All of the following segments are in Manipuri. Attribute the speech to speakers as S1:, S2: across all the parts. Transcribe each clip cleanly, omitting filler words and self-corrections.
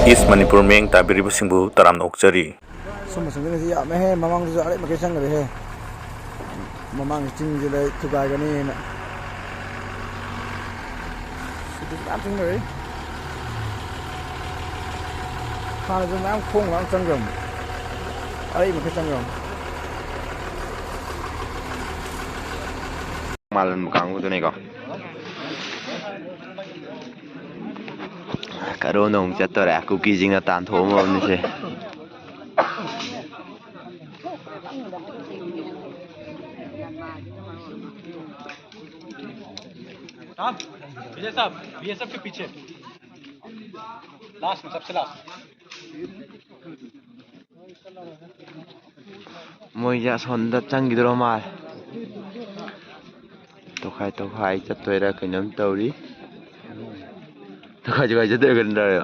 S1: East Manipur meng tabiri busingbu taram okjari.
S2: Summa sungin si ya mehe mamang tu ale makai sang he. Mamang cing jile tukai gani na. Sudah langsungเลย. Kalau tu memang khung langsung gam. Ale makai sang gam.
S3: Malam kamu tu nego. Karo nong chatha ra Kuki singna tan thom ni se.
S4: साहब विजय साहब बीएसएफ के पीछे लास्ट में सबसे last
S3: Moya sonda changidro mal. Tokhai chattoira kainam tauri. Tokhai chattoira gandara.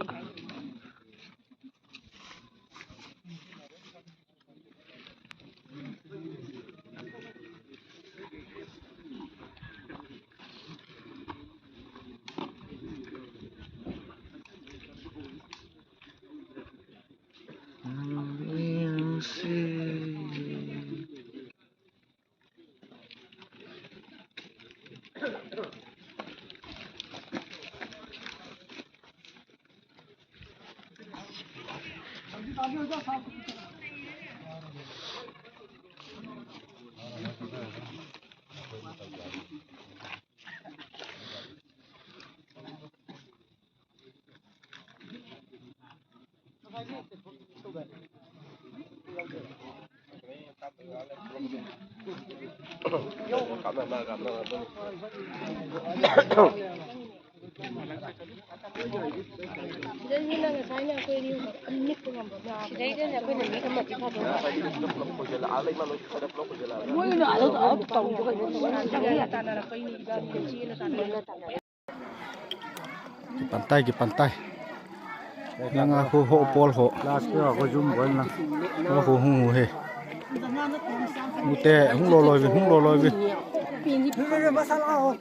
S2: Pantai ke pantai. Yang aku ho pol ho. Last ke aku zoom boleh na. Aku hung he. Mute hung lo loi. Ini masalah ho.